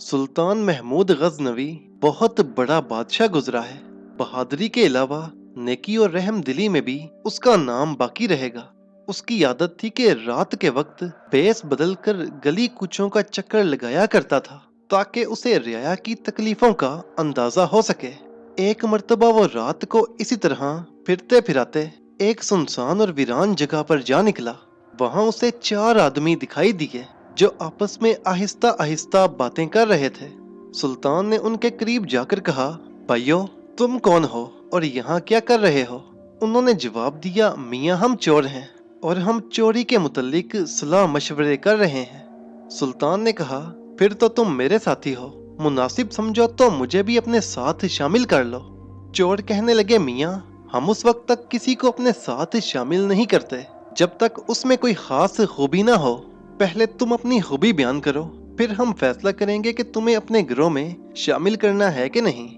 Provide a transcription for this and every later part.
सुल्तान महमूद गजनवी बहुत बड़ा बादशाह गुजरा है। बहादुरी के अलावा नेकी और रहम दिली में भी उसका नाम बाकी रहेगा। उसकी आदत थी कि रात के वक्त भेस बदल कर गली कूचों का चक्कर लगाया करता था ताकि उसे रियाया की तकलीफों का अंदाजा हो सके। एक मर्तबा वो रात को इसी तरह फिरते फिराते एक सुनसान और वीरान जगह पर जा निकला। वहां उसे चार आदमी दिखाई दिए जो आपस में आहिस्ता आहिस्ता बातें कर रहे थे। सुल्तान ने उनके करीब जाकर कहा, भाइयों, तुम कौन हो और यहाँ क्या कर रहे हो? उन्होंने जवाब दिया, मियाँ, हम चोर हैं और हम चोरी के मुतल्लिक सलाह मशवरे कर रहे हैं। सुल्तान ने कहा, फिर तो तुम मेरे साथी हो, मुनासिब समझो तो मुझे भी अपने साथ शामिल कर लो। चोर कहने लगे, मियाँ, हम उस वक्त तक किसी को अपने साथ शामिल नहीं करते जब तक उसमें कोई खास खूबी ना हो। पहले तुम अपनी खूबी बयान करो, फिर हम फैसला करेंगे कि तुम्हें अपने गिरोह में शामिल करना है कि नहीं।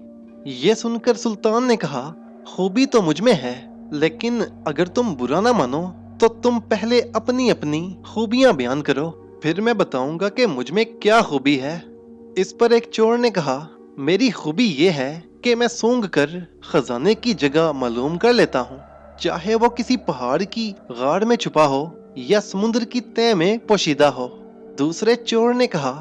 ये सुनकर सुल्तान ने कहा, खूबी तो मुझ में है, लेकिन अगर तुम बुरा ना मानो तो तुम पहले अपनी अपनी खूबियां बयान करो, फिर मैं बताऊंगा कि मुझ में क्या खूबी है। इस पर एक चोर ने कहा, मेरी खूबी ये है कि मैं सूंघ कर खजाने की जगह मालूम कर लेता हूँ, चाहे वो किसी पहाड़ की गाड़ में छुपा हो या समुद्र की तह में पोशीदा हो। दूसरे चोर ने कहा,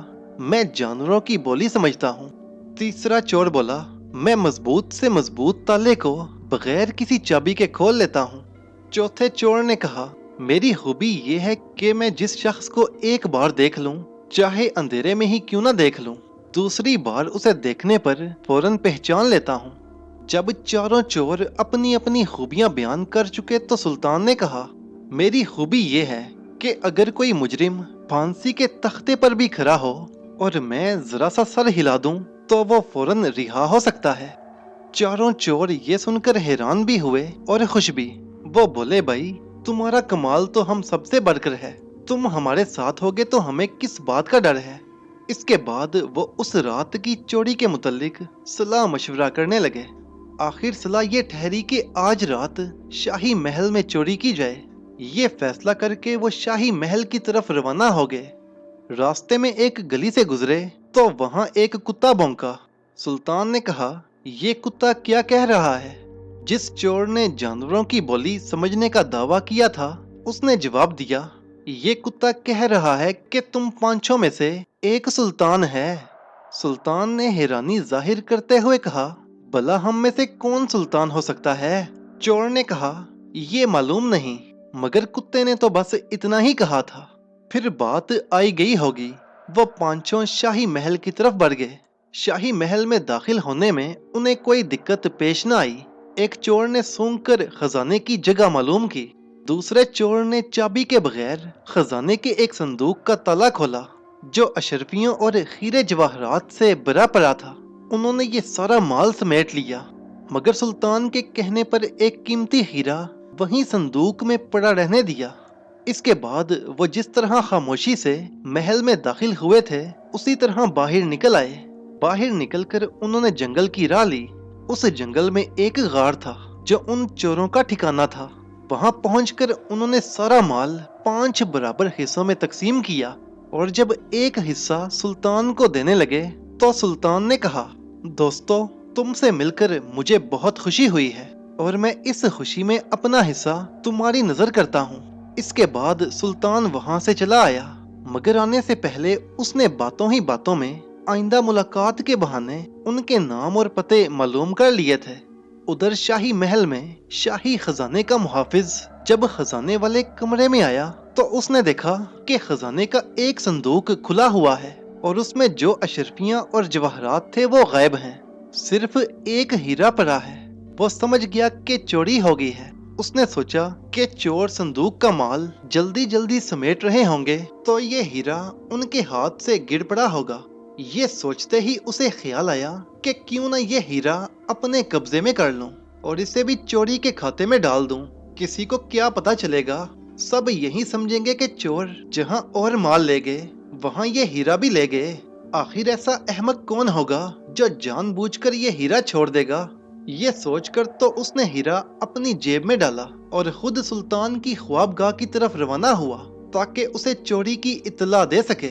मैं जानवरों की बोली समझता हूँ। तीसरा चोर बोला, मैं मजबूत से मजबूत ताले को बगैर किसी चाबी के खोल लेता हूँ। चौथे चोर ने कहा, मेरी खूबी ये है कि मैं जिस शख्स को एक बार देख लूं, चाहे अंधेरे में ही क्यों ना देख लूं, दूसरी बार उसे देखने पर फौरन पहचान लेता हूँ। जब चारों चोर अपनी अपनी खूबियां बयान कर चुके तो सुल्तान ने कहा, मेरी खूबी ये है कि अगर कोई मुजरिम फांसी के तख्ते पर भी खड़ा हो और मैं जरा सा सर हिला दूं तो वो फौरन रिहा हो सकता है। चारों चोर ये सुनकर हैरान भी हुए और खुश भी। वो बोले, भाई, तुम्हारा कमाल तो हम सबसे बढ़कर है। तुम हमारे साथ होगे तो हमें किस बात का डर है। इसके बाद वो उस रात की चोरी के मुतल्लिक सलाह मशवरा करने लगे। आखिर सलाह ये ठहरी कि आज रात शाही महल में चोरी की जाए। ये फैसला करके वो शाही महल की तरफ रवाना हो गए। रास्ते में एक गली से गुजरे तो वहां एक कुत्ता भौंका। सुल्तान ने कहा, ये कुत्ता क्या कह रहा है? जिस चोर ने जानवरों की बोली समझने का दावा किया था, उसने जवाब दिया, ये कुत्ता कह रहा है कि तुम पांचों में से एक सुल्तान है। सुल्तान ने हैरानी जाहिर करते हुए कहा, भला हम में से कौन सुल्तान हो सकता है? चोर ने कहा, ये मालूम नहीं, मगर कुत्ते ने तो बस इतना ही कहा था। फिर बात आई गई होगी। वो पांचों शाही महल की तरफ बढ़ गए। शाही महल में दाखिल होने में उन्हें कोई दिक्कत पेश न आई। एक चोर ने सूंघ कर खजाने की जगह मालूम की। दूसरे चोर ने चाबी के बगैर खजाने के एक संदूक का ताला खोला जो अशरफियों और हीरे जवाहरात से भरा पड़ा था। उन्होंने ये सारा माल समेट लिया, मगर सुल्तान के कहने पर एक कीमती हीरा वहीं संदूक में पड़ा रहने दिया। इसके बाद वो जिस तरह खामोशी से महल में दाखिल हुए थे, उसी तरह बाहर निकल आए। बाहर निकलकर उन्होंने जंगल की राह ली। उस जंगल में एक गार था जो उन चोरों का ठिकाना था। वहां पहुंचकर उन्होंने सारा माल 5 बराबर हिस्सों में तकसीम किया और जब एक हिस्सा सुल्तान को देने लगे तो सुल्तान ने कहा, दोस्तों, तुमसे मिलकर मुझे बहुत खुशी हुई है और मैं इस खुशी में अपना हिस्सा तुम्हारी नजर करता हूँ। इसके बाद सुल्तान वहां से चला आया, मगर आने से पहले उसने बातों ही बातों में आइंदा मुलाकात के बहाने उनके नाम और पते मालूम कर लिए थे। उधर शाही महल में शाही खजाने का मुहाफिज जब खजाने वाले कमरे में आया तो उसने देखा कि खजाने का एक संदूक खुला हुआ है और उसमें जो अशरफियां और जवाहरात थे वो गायब हैं। सिर्फ एक हीरा पड़ा है। वो समझ गया कि चोरी हो गई है। उसने सोचा कि चोर संदूक का माल जल्दी जल्दी समेट रहे होंगे तो ये हीरा उनके हाथ से गिर पड़ा होगा। ये सोचते ही उसे ख्याल आया कि क्यों ना ये हीरा अपने कब्जे में कर लूं और इसे भी चोरी के खाते में डाल दूं। किसी को क्या पता चलेगा, सब यही समझेंगे कि चोर जहां और माल ले गए वहां ये हीरा भी ले गए। आखिर ऐसा अहमक कौन होगा जो जानबूझकर ये हीरा छोड़ देगा। ये सोचकर तो उसने हीरा अपनी जेब में डाला और खुद सुल्तान की ख्वाबगाह की तरफ रवाना हुआ ताकि उसे चोरी की इत्तला दे सके।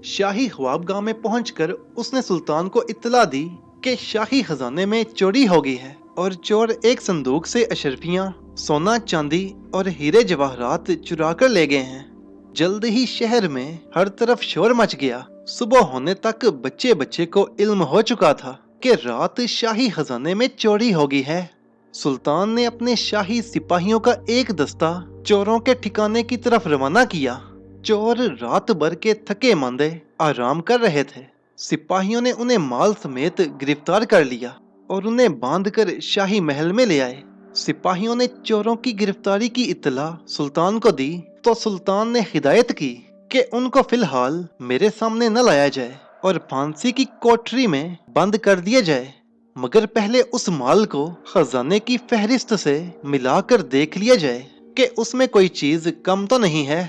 शाही ख्वाबगाह में पहुंचकर उसने सुल्तान को इत्तला दी कि शाही खजाने में चोरी हो गई है और चोर एक संदूक से अशरफियां, सोना चांदी और हीरे जवाहरात चुरा कर ले गए हैं। जल्द ही शहर में हर तरफ शोर मच गया। सुबह होने तक बच्चे बच्चे को इल्म हो चुका था कि रात शाही खजाने में चोरी हो गई है। सुल्तान ने अपने शाही सिपाहियों का एक दस्ता चोरों के ठिकाने की तरफ रवाना किया। चोर रात भर के थके मांदे आराम कर रहे थे। सिपाहियों ने उन्हें माल समेत गिरफ्तार कर लिया और उन्हें बांधकर शाही महल में ले आए। सिपाहियों ने चोरों की गिरफ्तारी की इत्तला सुल्तान को दी तो सुल्तान ने हिदायत की कि उनको फिलहाल मेरे सामने न लाया जाए और फांसी की कोठरी में बंद कर दिया जाए, मगर पहले उस माल को खजाने की फहरिस्त से मिलाकर देख लिया जाए कि उसमें कोई चीज कम तो नहीं है।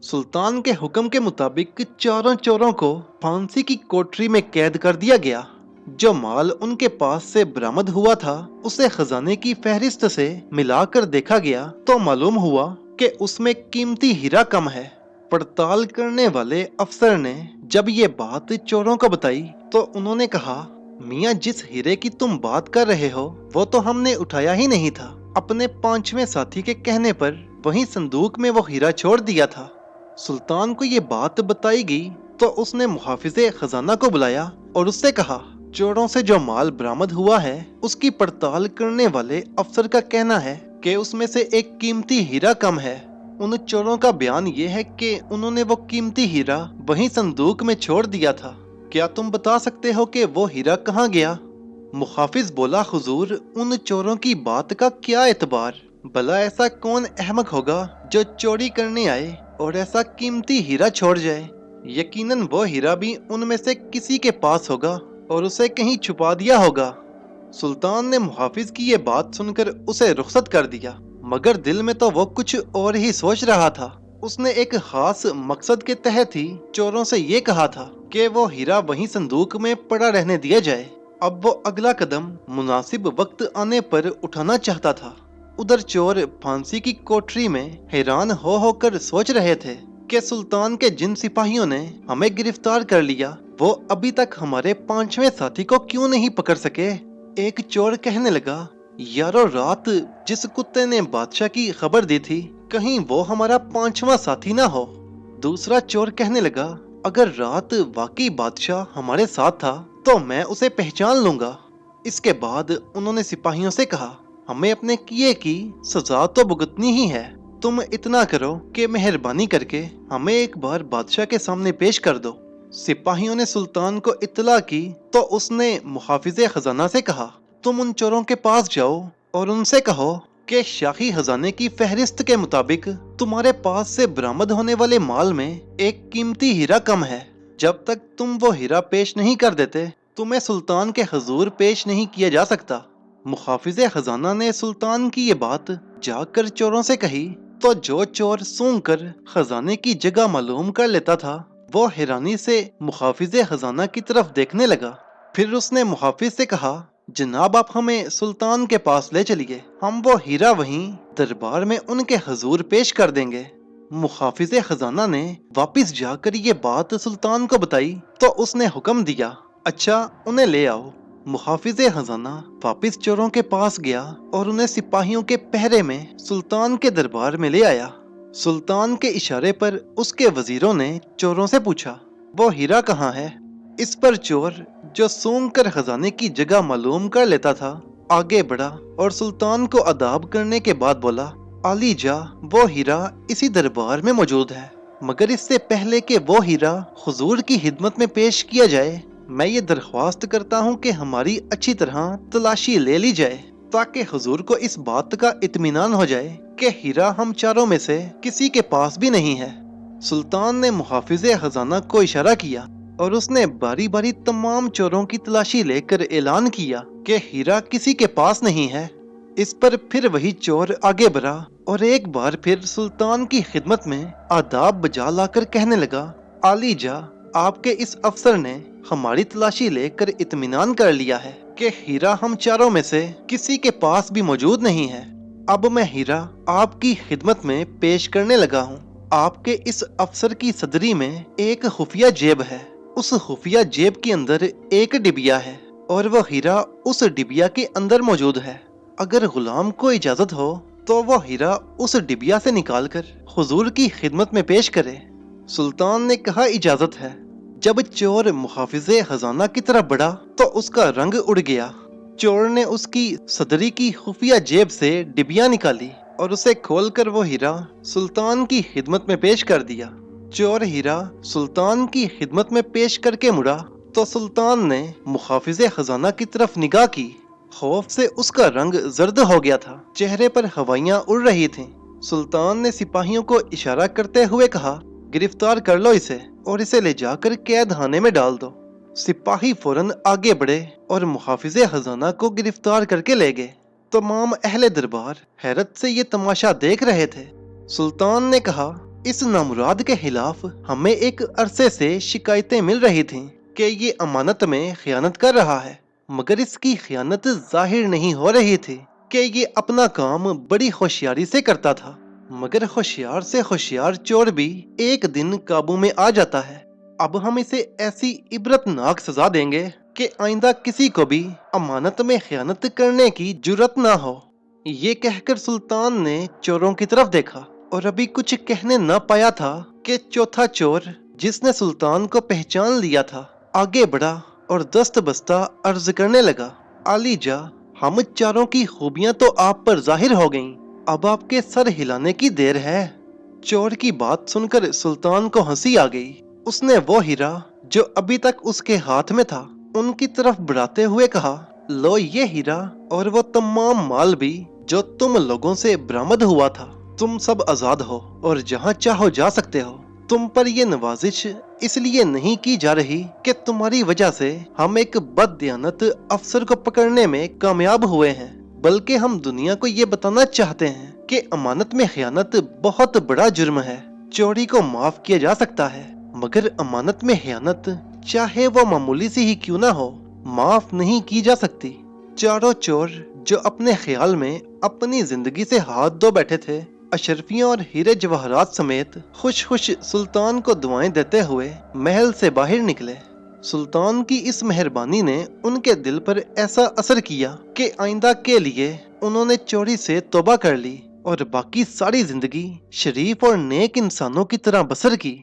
सुल्तान के हुक्म के मुताबिक चारों चोरों को फांसी की कोठरी में कैद कर दिया गया। जो माल उनके पास से बरामद हुआ था उसे खजाने की फहरिस्त से मिलाकर देखा गया तो मालूम हुआ कि उसमें कीमती हीरा कम है। पड़ताल करने वाले अफसर ने जब ये बात चोरों को बताई तो उन्होंने कहा, मियाँ, जिस हीरे की तुम बात कर रहे हो वो तो हमने उठाया ही नहीं था। अपने पांचवें साथी के कहने पर वहीं संदूक में वो हीरा छोड़ दिया था। सुल्तान को ये बात बताई गई तो उसने मुहाफिजे खजाना को बुलाया और उससे कहा, चोरों से जो माल बरामद हुआ है उसकी पड़ताल करने वाले अफसर का कहना है कि उसमें से एक कीमती हीरा कम है। उन चोरों का बयान ये है कि उन्होंने वो कीमती हीरा वहीं संदूक में छोड़ दिया था। क्या तुम बता सकते हो कि वो हीरा कहाँ गया? मुहाफिज बोला, हुजूर, उन चोरों की बात का क्या एतबार। भला ऐसा कौन अहमक होगा जो चोरी करने आए और ऐसा कीमती हीरा छोड़ जाए। यकीनन वो हीरा भी उनमें से किसी के पास होगा और उसे कहीं छुपा दिया होगा। सुल्तान ने मुहाफिज की ये बात सुनकर उसे रुखसत कर दिया, मगर दिल में तो वो कुछ और ही सोच रहा था। उसने एक खास मकसद के तहत ही चोरों से ये कहा था कि वो हीरा वहीं संदूक में पड़ा रहने दिया जाए। अब वो अगला कदम मुनासिब वक्त आने पर उठाना चाहता था। उधर चोर फांसी की कोठरी में हैरान हो होकर सोच रहे थे कि सुल्तान के जिन सिपाहियों ने हमें गिरफ्तार कर लिया वो अभी तक हमारे पांचवें साथी को क्यों नहीं पकड़ सके। एक चोर कहने लगा, यारो, रात जिस कुत्ते ने बादशाह की खबर दी थी कहीं वो हमारा पांचवा साथी ना हो। दूसरा चोर कहने लगा, अगर रात वाकई बादशाह हमारे साथ था तो मैं उसे पहचान लूंगा। इसके बाद उन्होंने सिपाहियों से कहा, हमें अपने किए की सजा तो भुगतनी ही है। तुम इतना करो कि मेहरबानी करके हमें एक बार बादशाह के सामने पेश कर दो। सिपाहियों ने सुल्तान को इत्तला की तो उसने मुहाफिजे खजाना से कहा, तुम उन चोरों के पास जाओ और उनसे कहो कि शाही खजाने की फहरिस्त के मुताबिक तुम्हारे पास से बरामद होने वाले माल में एक कीमती हीरा कम है। जब तक तुम वो हीरा पेश नहीं कर देते तुम्हें सुल्तान के हुजूर पेश नहीं किया जा सकता। मुहाफिजे खजाना ने सुल्तान की ये बात जाकर चोरों से कही तो जो चोर सूंघ कर खजाने की जगह मालूम कर लेता था वो हैरानी से मुहाफिजे खजाना की तरफ देखने लगा। फिर उसने मुहाफिज से कहा, जनाब, आप हमें सुल्तान के पास ले चलिए, हम वो हीरा वहीं दरबार में उनके हुजूर पेश कर देंगे। मुहाफिजे खजाना ने वापिस जाकर ये बात सुल्तान को बताई तो उसने हुक्म दिया, अच्छा, उन्हें ले आओ। मुहाफिजे खजाना वापिस चोरों के पास गया और उन्हें सिपाहियों के पहरे में सुल्तान के दरबार में ले आया। सुल्तान के इशारे पर उसके वजीरों ने चोरों से पूछा, वो हीरा कहाँ है? इस पर चोर, जो सूंघ कर खजाने की जगह मालूम कर लेता था, आगे बढ़ा और सुल्तान को अदाब करने के बाद बोला, आली जा, वो हीरा इसी दरबार में मौजूद है, मगर इससे पहले कि वो हीरा हुजूर की खिदमत में पेश किया जाए मैं ये दरख्वास्त करता हूँ कि हमारी अच्छी तरह तलाशी ले ली जाए ताकि हुजूर को इस बात का इत्मीनान हो जाए कि हीरा हम चारों में से किसी के पास भी नहीं है। सुल्तान ने मुहाफिजे खजाना को इशारा किया और उसने बारी बारी तमाम चोरों की तलाशी लेकर ऐलान किया कि हीरा किसी के पास नहीं है। इस पर फिर वही चोर आगे बढ़ा और एक बार फिर सुल्तान की खिदमत में आदाब बजा लाकर कहने लगा, आली जा, आपके इस अफसर ने हमारी तलाशी लेकर इत्मीनान कर लिया है कि हीरा हम चारों में से किसी के पास भी मौजूद नहीं है। अब मैं हीरा आपकी खिदमत में पेश करने लगा हूँ। آپ کے اس افسر کی صدری میں ایک خفیہ جیب ہے۔ اس خفیہ جیب کے اندر ایک ڈبیا ہے اور وہ ہیرا اس ڈبیا کے اندر موجود ہے۔ اگر غلام کو اجازت ہو تو وہ ہیرا اس ڈبیا سے نکال کر حضور کی خدمت میں پیش کرے۔ سلطان نے کہا اجازت ہے۔ جب چور محافظ خزانہ کی طرف بڑھا تو اس کا رنگ اڑ گیا۔ چور نے اس کی صدری کی خفیہ جیب سے ڈبیا نکالی اور اسے کھول کر وہ ہیرا سلطان کی خدمت میں پیش کر دیا۔ چور ہیرا سلطان کی خدمت میں پیش کر کے مڑا تو سلطان نے محافظ خزانہ کی طرف نگاہ کی۔ خوف سے اس کا رنگ زرد ہو گیا تھا، چہرے پر ہوائیاں اڑ رہی تھیں۔ سلطان نے سپاہیوں کو اشارہ کرتے ہوئے کہا، گرفتار کر لو اسے اور اسے لے جا کر قید خانے میں ڈال دو۔ سپاہی فوراً آگے بڑھے اور محافظ خزانہ کو گرفتار کر کے لے گئے۔ تمام اہل دربار حیرت سے یہ تماشا دیکھ رہے تھے۔ سلطان نے کہا، اس نامراد کے خلاف ہمیں ایک عرصے سے شکایتیں مل رہی تھیں کہ یہ امانت میں خیانت کر رہا ہے، مگر اس کی خیانت ظاہر نہیں ہو رہی تھی کہ یہ اپنا کام بڑی ہوشیاری سے کرتا تھا۔ مگر ہوشیار سے ہوشیار چور بھی ایک دن قابو میں آ جاتا ہے۔ اب ہم اسے ایسی عبرتناک سزا دیں گے کہ آئندہ کسی کو بھی امانت میں خیانت کرنے کی جرت نہ ہو۔ یہ کہہ کر سلطان نے چوروں کی طرف دیکھا اور ابھی کچھ کہنے نہ پایا تھا کہ چوتھا چور، جس نے سلطان کو پہچان لیا تھا، آگے بڑھا اور دست بستہ عرض کرنے لگا، عالی جاں، ہم چاروں کی خوبیاں تو آپ پر ظاہر ہو گئیں، اب آپ کے سر ہلانے کی دیر ہے۔ چور کی بات سن کر سلطان کو ہنسی آ گئی۔ اس نے وہ ہیرا جو ابھی تک اس کے ہاتھ میں تھا ان کی طرف بڑھاتے ہوئے کہا، لو یہ ہیرا اور وہ تمام مال بھی جو تم لوگوں سے برآمد ہوا تھا۔ تم سب آزاد ہو اور جہاں چاہو جا سکتے ہو۔ تم پر یہ نوازش اس لیے نہیں کی جا رہی کہ تمہاری وجہ سے ہم ایک بددیانت افسر کو پکڑنے میں کامیاب ہوئے ہیں، بلکہ ہم دنیا کو یہ بتانا چاہتے ہیں کہ امانت میں خیانت بہت بڑا جرم ہے۔ چوری کو معاف کیا جا سکتا ہے، مگر امانت میں خیانت، چاہے وہ معمولی سی ہی کیوں نہ ہو، معاف نہیں کی جا سکتی۔ چاروں چور جو اپنے خیال میں اپنی زندگی سے ہاتھ دھو بیٹھے تھے، اشرفیاں اور ہیرے جواہرات سمیت خوش خوش سلطان کو دعائیں دیتے ہوئے محل سے باہر نکلے۔ سلطان کی اس مہربانی نے ان کے دل پر ایسا اثر کیا کہ آئندہ کے لیے انہوں نے چوری سے توبہ کر لی اور باقی ساری زندگی شریف اور نیک انسانوں کی طرح بسر کی۔